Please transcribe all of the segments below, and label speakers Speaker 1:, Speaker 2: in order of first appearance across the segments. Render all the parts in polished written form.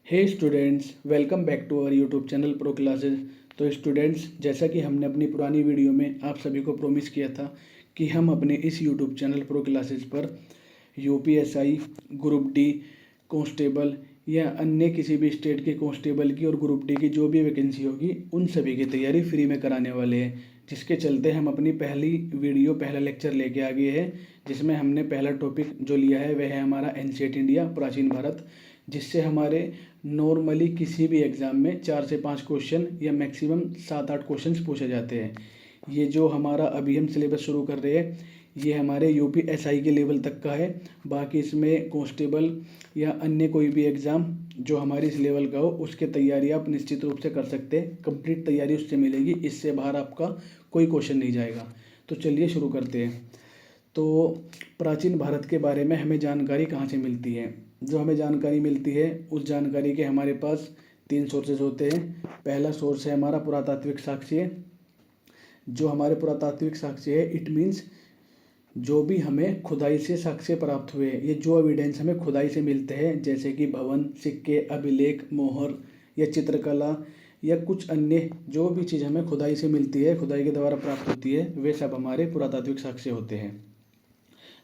Speaker 1: Hey students, welcome back to our YouTube channel pro classes. तो students, जैसा कि हमने अपनी पुरानी वीडियो में आप सभी को प्रॉमिस किया था कि हम अपने इस यूट्यूब चैनल प्रो क्लासेस पर यूपीएसआई, ग्रुप डी कांस्टेबल या अन्य किसी भी स्टेट के कांस्टेबल की और ग्रुप डी की जो भी वैकेंसी होगी उन सभी की तैयारी फ्री में कराने वाले हैं। जिसके चलते हम अपनी पहला लेक्चर लेके आ गए हैं, जिसमें हमने पहला टॉपिक जो लिया है वह है हमारा एंशिएंट इंडिया, प्राचीन भारत। जिससे हमारे नॉर्मली किसी भी एग्ज़ाम में 4 से 5 क्वेश्चन या मैक्सिमम 7-8 क्वेश्चंस पूछे जाते हैं। ये जो हमारा अभी हम सिलेबस शुरू कर रहे हैं ये हमारे यूपीएसआई के लेवल तक का है। बाकी इसमें कांस्टेबल या अन्य कोई भी एग्ज़ाम जो हमारी इस लेवल का हो उसकी तैयारी आप निश्चित रूप से कर सकते हैं। कंप्लीट तैयारी उससे मिलेगी, इससे बाहर आपका कोई क्वेश्चन नहीं जाएगा। तो चलिए शुरू करते हैं। तो प्राचीन भारत के बारे में हमें जानकारी कहाँ से मिलती है? जो हमें जानकारी मिलती है उस जानकारी के हमारे पास 3 सोर्सेज होते हैं। पहला सोर्स है हमारा पुरातात्विक साक्ष्य। जो हमारे पुरातात्विक साक्ष्य है इट मीन्स जो भी हमें खुदाई से साक्ष्य प्राप्त हुए, ये जो एविडेंस हमें खुदाई से मिलते हैं जैसे कि भवन, सिक्के, अभिलेख, मोहर या चित्रकला या कुछ अन्य जो भी चीज़ हमें खुदाई से मिलती है, खुदाई के द्वारा प्राप्त होती है, वे सब हमारे पुरातात्विक साक्ष्य होते हैं।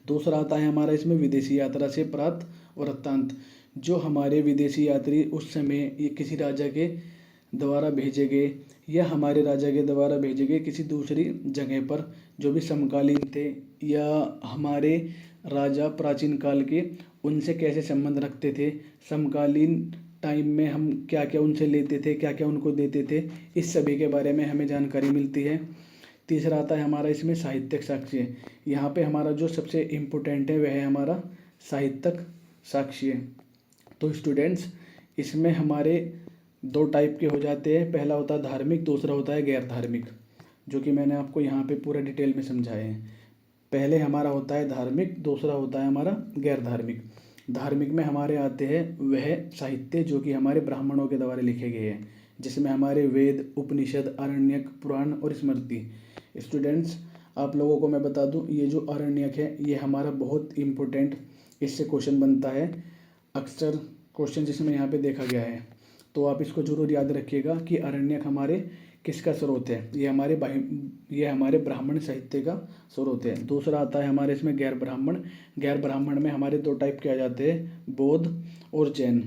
Speaker 1: दूसरा आता है हमारा इसमें विदेशी यात्रा से प्राप्त वृत्तांत। जो हमारे विदेशी यात्री उस समय ये किसी राजा के द्वारा भेजे गए या हमारे राजा के द्वारा भेजे गए किसी दूसरी जगह पर जो भी समकालीन थे या हमारे राजा प्राचीन काल के उनसे कैसे संबंध रखते थे, समकालीन टाइम में हम क्या क्या उनसे लेते थे, क्या क्या उनको देते थे, इस सभी के बारे में हमें जानकारी मिलती है। तीसरा आता है हमारा इसमें साहित्यिक साक्ष्य। यहाँ पे हमारा जो सबसे इम्पोर्टेंट है वह है हमारा साहित्यिक साक्ष्य। तो स्टूडेंट्स, इसमें हमारे 2 टाइप के हो जाते हैं। पहला होता है धार्मिक, दूसरा होता है गैर धार्मिक, जो कि मैंने आपको यहाँ पे पूरा डिटेल में समझाए हैं। पहले हमारा होता है धार्मिक, दूसरा होता है हमारा गैर धार्मिक। धार्मिक में हमारे आते हैं वह साहित्य जो कि हमारे ब्राह्मणों के द्वारा लिखे गए हैं, जिसमें हमारे वेद, उपनिषद, आरण्यक, पुराण और स्मृति। स्टूडेंट्स, आप लोगों को मैं बता दूं, ये जो आरण्यक है ये हमारा बहुत इम्पोर्टेंट, इससे क्वेश्चन बनता है। अक्सर क्वेश्चन जिसमें यहाँ पे देखा गया है, तो आप इसको जरूर याद रखिएगा कि आरण्यक हमारे किसका स्रोत है? ये हमारे ब्राह्मण साहित्य का स्रोत है। दूसरा आता है हमारे इसमें गैर ब्राह्मण। गैर ब्राह्मण में हमारे 2 टाइप के आ जाते हैं, बौद्ध और जैन।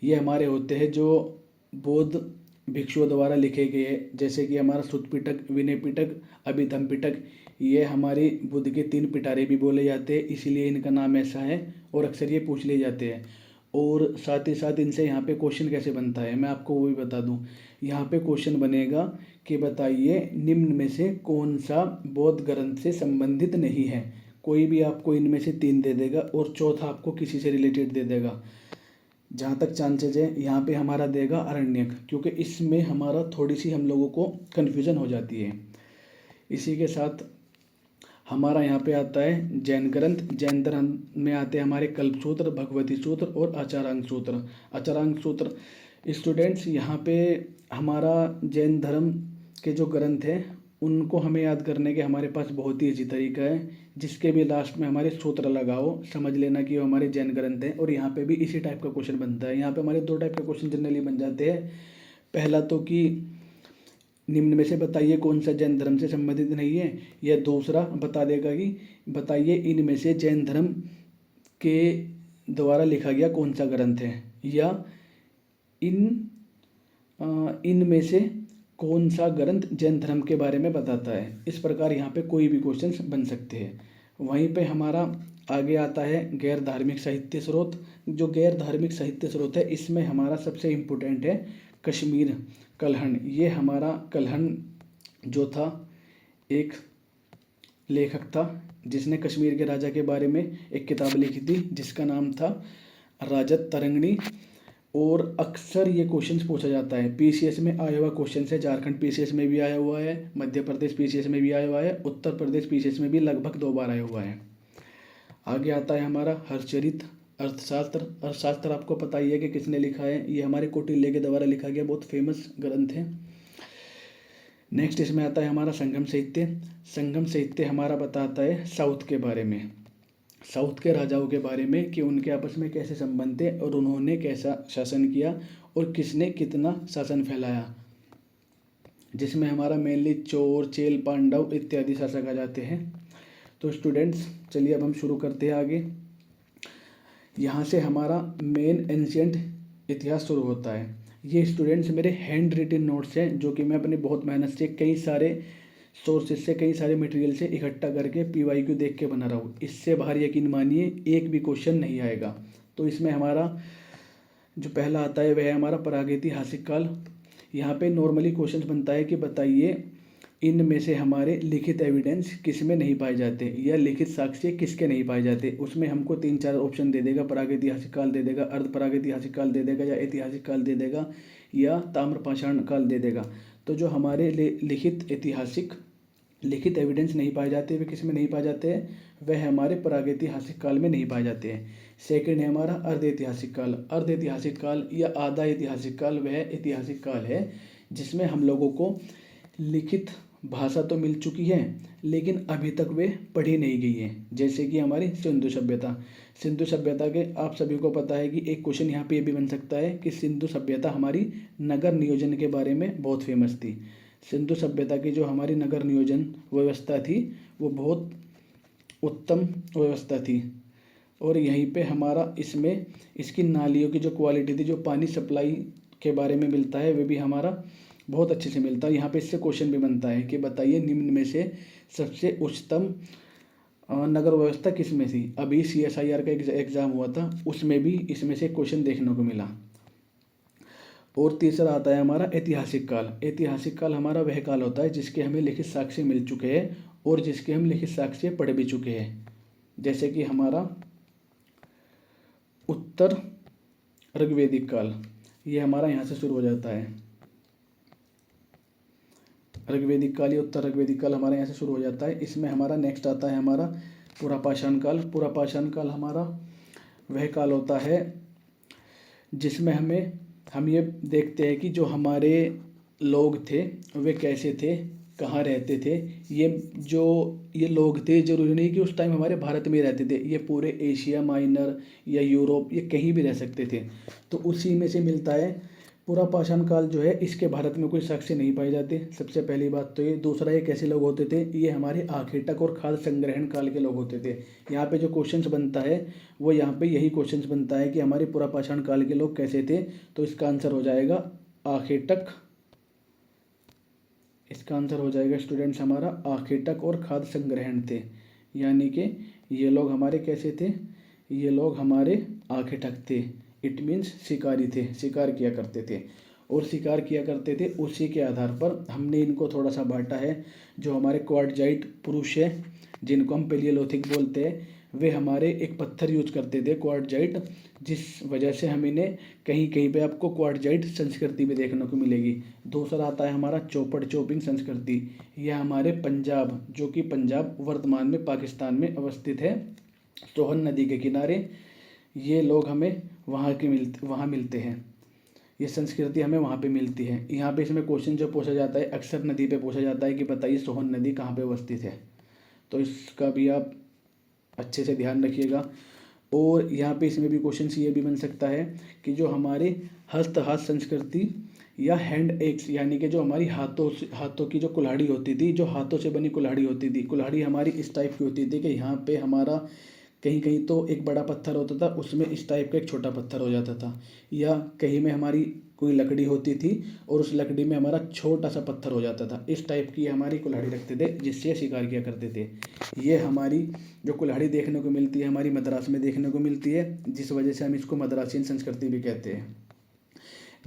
Speaker 1: ये हमारे होते हैं जो बौद्ध भिक्षुओं द्वारा लिखे गए, जैसे कि हमारा सुत्त पिटक, विनय पिटक, अभिधम्म पिटक। ये हमारी बुद्ध के 3 पिटारे भी बोले जाते हैं, इसीलिए इनका नाम ऐसा है और अक्सर ये पूछ लिए जाते हैं। और साथ ही साथ इनसे यहाँ पे क्वेश्चन कैसे बनता है मैं आपको वो भी बता दूँ। यहाँ पे क्वेश्चन बनेगा कि बताइए निम्न में से कौन सा बौद्ध ग्रंथ से संबंधित नहीं है। कोई भी आपको इनमें से 3 दे देगा और चौथा आपको किसी से रिलेटेड दे देगा। जहाँ तक चांसेज है यहाँ पे हमारा देगा आरण्यक, क्योंकि इसमें हमारा थोड़ी सी हम लोगों को कन्फ्यूज़न हो जाती है। इसी के साथ हमारा यहाँ पे आता है जैन ग्रंथ। जैन ग्रंथ में आते हैं हमारे कल्पसूत्र, भगवती सूत्र और आचारांग सूत्र। आचारांग सूत्र स्टूडेंट्स, यहाँ पे हमारा जैन धर्म के जो ग्रंथ हैं उनको हमें याद करने के हमारे पास बहुत ही ईजी तरीका है, जिसके भी लास्ट में हमारे सूत्र लगाओ, समझ लेना कि वो हमारे जैन ग्रंथ हैं। और यहाँ पे भी इसी टाइप का क्वेश्चन बनता है। यहाँ पे हमारे 2 टाइप के क्वेश्चन जनरली बन जाते हैं। पहला तो कि निम्न में से बताइए कौन सा जैन धर्म से संबंधित नहीं है, या दूसरा बता देगा कि बताइए इनमें से जैन धर्म के द्वारा लिखा गया कौन सा ग्रंथ है, या इनमें से कौन सा ग्रंथ जैन धर्म के बारे में बताता है। इस प्रकार यहाँ पे कोई भी क्वेश्चन बन सकते हैं। वहीं पे हमारा आगे आता है गैर धार्मिक साहित्य स्रोत। जो गैर धार्मिक साहित्य स्रोत है इसमें हमारा सबसे इम्पोर्टेंट है कश्मीर कलहन। ये हमारा कलहन जो था एक लेखक था जिसने कश्मीर के राजा के बारे में एक किताब लिखी थी जिसका नाम था राजत तरंगिणी। और अक्सर ये क्वेश्चंस पूछा जाता है, पीसीएस में आया हुआ क्वेश्चन है। झारखंड पीसीएस में भी आया हुआ है, मध्य प्रदेश पीसीएस में भी आया हुआ है, उत्तर प्रदेश पीसीएस में भी लगभग 2 बार आया हुआ है। आगे आता है हमारा हरचरित अर्थशास्त्र। अर्थशास्त्र आपको पता ही है कि किसने लिखा है, ये हमारे कौटिल्य के द्वारा लिखा गया बहुत फेमस ग्रंथ है। नेक्स्ट इसमें आता है हमारा संगम साहित्य। संगम साहित्य हमारा बताता है साउथ के बारे में। साउथ के राजाओं के बारे में कि उनके आपस में कैसे संबंध थे और उन्होंने कैसा शासन किया और किसने कितना शासन फैलाया, जिसमें हमारा मेनली चोर, चेल, पांडव इत्यादि शासक आ जाते हैं। तो स्टूडेंट्स चलिए अब हम शुरू करते हैं आगे। यहाँ से हमारा मेन एंशियंट इतिहास शुरू होता है। ये स्टूडेंट्स मेरे हैंड रिटन नोट्स हैं जो कि मैं अपनी बहुत मेहनत से कई सारे सोर्सेज से, कई सारे मटेरियल से इकट्ठा करके PYQ देख के बना रहा हूँ। इससे बाहर यकीन मानिए एक भी क्वेश्चन नहीं आएगा। तो इसमें हमारा जो पहला आता है वह है हमारा प्रागैतिहासिक काल। यहाँ पे नॉर्मली क्वेश्चन बनता है कि बताइए इनमें से हमारे लिखित एविडेंस किस में नहीं पाए जाते या लिखित साक्ष्य किसके नहीं पाए जाते। उसमें हमको 3-4 ऑप्शन दे देगा, प्रागैतिहासिक काल दे देगा, अर्ध प्रागैतिहासिक काल दे देगा, या ऐतिहासिक काल दे देगा, या ताम्रपाषाण काल दे देगा। तो जो हमारे लिखित एविडेंस नहीं पाए जाते वे किस में नहीं पाए जाते हैं, वह हमारे प्रागैतिहासिक काल में नहीं पाए जाते हैं। सेकंड है हमारा अर्ध ऐतिहासिक काल। अर्ध ऐतिहासिक काल या आधा ऐतिहासिक काल वह ऐतिहासिक काल है जिसमें हम लोगों को लिखित भाषा तो मिल चुकी है लेकिन अभी तक वे पढ़ी नहीं गई है। जैसे कि हमारी सिंधु सभ्यता। सिंधु सभ्यता के आप सभी को पता है कि एक क्वेश्चन यहाँ पे ये भी बन सकता है कि सिंधु सभ्यता हमारी नगर नियोजन के बारे में बहुत फेमस थी। सिंधु सभ्यता की जो हमारी नगर नियोजन व्यवस्था थी वो बहुत उत्तम व्यवस्था थी। और यहीं पे हमारा इसमें इसकी नालियों की जो क्वालिटी थी, जो पानी सप्लाई के बारे में मिलता है, वे भी हमारा बहुत अच्छे से मिलता है। यहाँ पे इससे क्वेश्चन भी बनता है कि बताइए निम्न में से सबसे उच्चतम नगर व्यवस्था किस में थी। अभी CSIR का एग्ज़ाम हुआ था, उसमें भी इसमें से क्वेश्चन देखने को मिला। और तीसरा आता है हमारा ऐतिहासिक काल। ऐतिहासिक काल हमारा वह काल होता है जिसके हमें लिखित साक्ष्य मिल चुके हैं और जिसके हम लिखित साक्ष्य पढ़ भी चुके हैं। जैसे कि हमारा उत्तर ऋग्वेदिक काल, ये हमारा यहाँ से शुरू हो जाता है। ऋग्वेदिक काल या उत्तर ऋग्वेदिक काल हमारे यहाँ से शुरू हो जाता है। इसमें हमारा नेक्स्ट आता है हमारा पुरापाषाण काल। पुरापाषाण काल हमारा वह काल होता है जिसमें हम ये देखते हैं कि जो हमारे लोग थे वे कैसे थे, कहाँ रहते थे। ये लोग थे, जरूरी नहीं कि उस टाइम हमारे भारत में रहते थे, ये पूरे एशिया माइनर या यूरोप, ये कहीं भी रह सकते थे। तो उसी में से मिलता है पुरापाषाण काल जो है, इसके भारत में कोई साक्ष्य नहीं पाए जाते, सबसे पहली बात तो ये। दूसरा, ये कैसे लोग होते थे, ये हमारे आखेटक और खाद्य संग्रहण काल के लोग होते थे। यहाँ पे जो क्वेश्चंस बनता है वो यहाँ पे यही क्वेश्चंस बनता है कि हमारे पुरापाषाण काल के लोग कैसे थे। तो इसका आंसर हो जाएगा आखेटक। इसका आंसर हो जाएगा स्टूडेंट्स हमारा आखेटक और खाद्य संग्रहण थे। यानी कि ये लोग हमारे कैसे थे, ये लोग हमारे आखेटक थे। इट मीन्स शिकारी थे, शिकार किया करते थे। और शिकार किया करते थे उसी के आधार पर हमने इनको थोड़ा सा बांटा है। जो हमारे क्वाड्राइट पुरुष है जिनको हम पेलियोलिथिक बोलते हैं, वे हमारे एक पत्थर यूज करते थे क्वाड्राइट, जिस वजह से हम इन्हें कहीं कहीं पे आपको क्वाड्राइट संस्कृति में देखने को मिलेगी। दूसरा आता है हमारा चौपड़ चौपिंग संस्कृति। यह हमारे पंजाब, जो कि पंजाब वर्तमान में पाकिस्तान में अवस्थित है, सोहन नदी के किनारे, ये लोग हमें वहाँ मिलते हैं। ये संस्कृति हमें वहाँ पे मिलती है। यहाँ पे इसमें क्वेश्चन जो पूछा जाता है अक्सर नदी पे पूछा जाता है कि बताइए सोहन नदी कहाँ पे अवस्थित है। तो इसका भी आप अच्छे से ध्यान रखिएगा। और यहाँ पे इसमें भी क्वेश्चन ये भी बन सकता है कि जो हमारे हस्तहाथ संस्कृति या हैंड एक्स, यानी कि जो हमारी हाथों की जो कुल्हाड़ी होती थी, जो हाथों से बनी कुल्हाड़ी होती थी, कुल्हाड़ी हमारी इस टाइप की होती थी कि यहाँ पे हमारा कहीं कहीं तो एक बड़ा पत्थर होता था, उसमें इस टाइप का एक छोटा पत्थर हो जाता था, या कहीं में हमारी कोई लकड़ी होती थी और उस लकड़ी में हमारा छोटा सा पत्थर हो जाता था। इस टाइप की हमारी कुल्हाड़ी रखते थे जिससे शिकार किया करते थे। ये हमारी जो कुल्हाड़ी देखने को मिलती है हमारी मद्रास में देखने को मिलती है, जिस वजह से हम इसको मद्रासीन संस्कृति भी कहते हैं।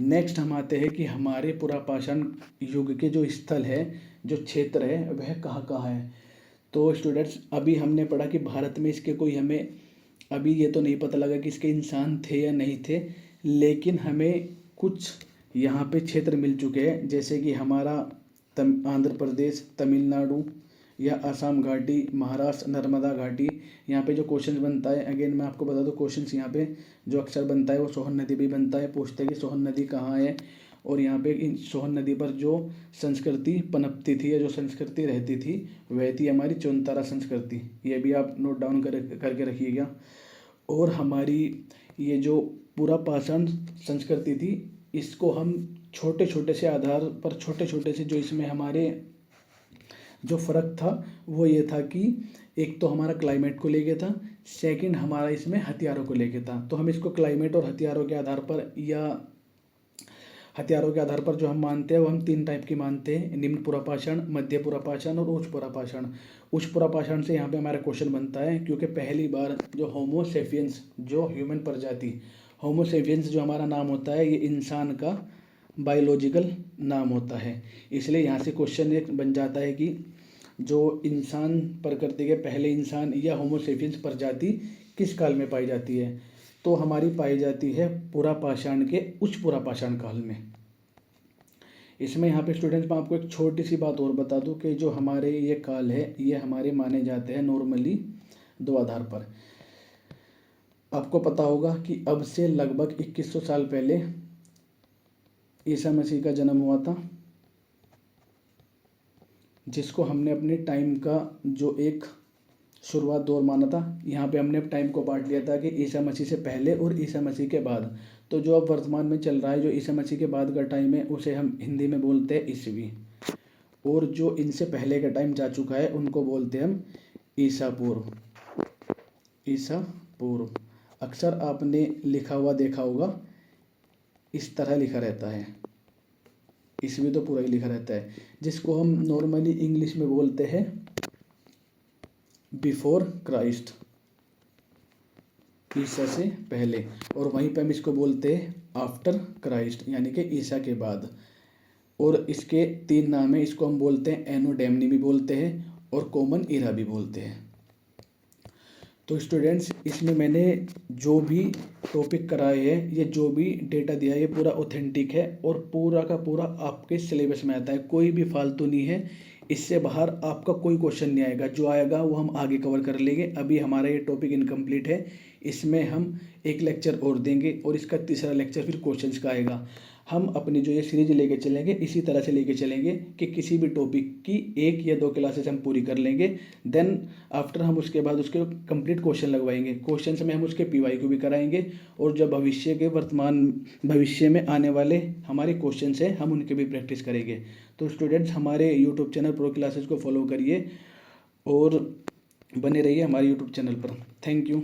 Speaker 1: नेक्स्ट हम आते हैं कि हमारे पुरापाषाण युग के जो स्थल है, जो क्षेत्र है, वह कहाँ कहाँ है। तो स्टूडेंट्स अभी हमने पढ़ा कि भारत में इसके कोई, हमें अभी ये तो नहीं पता लगा कि इसके इंसान थे या नहीं थे, लेकिन हमें कुछ यहाँ पे क्षेत्र मिल चुके हैं। जैसे कि हमारा आंध्र प्रदेश, तमिलनाडु या असम घाटी, महाराष्ट्र, नर्मदा घाटी। यहाँ पे जो क्वेश्चन बनता है, अगेन मैं आपको बता दूँ क्वेश्चन यहाँ पे जो अक्सर बनता है वो सोहन नदी भी बनता है। पूछते हैं कि सोहन नदी कहाँ है और यहाँ पे इन सोहन नदी पर जो संस्कृति पनपती थी या जो संस्कृति रहती थी वह थी हमारी चौतारा संस्कृति। ये भी आप नोट डाउन करके रखिएगा। और हमारी ये जो पूरा पाषाण संस्कृति थी, इसको हम छोटे छोटे से आधार पर, छोटे छोटे से जो इसमें हमारे जो फ़र्क था वो ये था कि एक तो हमारा क्लाइमेट को लेके था, सेकंड हमारा इसमें हथियारों को लेके था। तो हम इसको क्लाइमेट और हथियारों के आधार पर, या हथियारों के आधार पर जो हम मानते हैं वो हम 3 टाइप की मानते हैं, निम्न पुरापाषाण, मध्य पुरापाषाण और उच्च पुरापाषाण। उच्च पुरापाषाण से यहाँ पे हमारा क्वेश्चन बनता है, क्योंकि पहली बार जो होमो सेपियंस, जो ह्यूमन प्रजाति, होमो सेपियंस जो हमारा नाम होता है ये इंसान का बायोलॉजिकल नाम होता है। इसलिए यहाँ से क्वेश्चन एक बन जाता है कि जो इंसान प्रकृति के पहले इंसान या होमो सेपियंस प्रजाति किस काल में पाई जाती है, तो हमारी पाई जाती है पुरापाषाण के उच्च पुरापाषाण काल में। इसमें यहाँ पे स्टूडेंट्स मैं आपको एक छोटी सी बात और बता दूं कि जो हमारे ये काल है ये हमारे माने जाते हैं नॉर्मली 2 आधार पर। आपको पता होगा कि अब से लगभग 2100 साल पहले ईसा मसीह का जन्म हुआ था, जिसको हमने अपने टाइम का जो एक शुरुआत दौर माना था। यहाँ पे हमने टाइम को बांट लिया था कि ईसा मसीह से पहले और ईसा मसीह के बाद। तो जो अब वर्तमान में चल रहा है, जो ईसा मसीह के बाद का टाइम है, उसे हम हिंदी में बोलते हैं ईसवी। और जो इनसे पहले का टाइम जा चुका है उनको बोलते हैं हम ईसा पूर्व। ईसा पूर्व अक्सर आपने लिखा हुआ देखा होगा, इस तरह लिखा रहता है, ईसवी तो पूरा ही लिखा रहता है, जिसको हम नॉर्मली इंग्लिश में बोलते हैं बिफोर क्राइस्ट, ईसा से पहले। और वहीं पे हम इसको बोलते हैं आफ्टर क्राइस्ट, यानी कि ईसा के बाद। और इसके 3 नाम है, इसको हम बोलते हैं एनो डैमनी भी बोलते हैं और कॉमन इरा भी बोलते हैं। तो स्टूडेंट्स, इसमें मैंने जो भी टॉपिक कराए हैं, ये जो भी डेटा दिया है, ये पूरा ऑथेंटिक है और पूरा का पूरा आपके सिलेबस में आता है, कोई भी फालतू नहीं है। इससे बाहर आपका कोई क्वेश्चन नहीं आएगा, जो आएगा वो हम आगे कवर कर लेंगे। अभी हमारा ये टॉपिक इनकम्प्लीट है, इसमें हम एक लेक्चर और देंगे और इसका तीसरा लेक्चर फिर क्वेश्चंस का आएगा। हम अपनी जो ये सीरीज लेके चलेंगे इसी तरह से लेके चलेंगे कि किसी भी टॉपिक की 1 या 2 क्लासेस हम पूरी कर लेंगे। देन आफ्टर हम उसके बाद उसके कंप्लीट क्वेश्चन लगवाएंगे। क्वेश्चंस में हम उसके PYQ भी कराएंगे और जो भविष्य के भविष्य में आने वाले हमारे क्वेश्चंस हैं हम उनके भी प्रैक्टिस करेंगे। तो स्टूडेंट्स, हमारे यूट्यूब चैनल प्रो क्लासेस को फॉलो करिए और बने रहिए हमारे यूट्यूब चैनल पर। Thank you.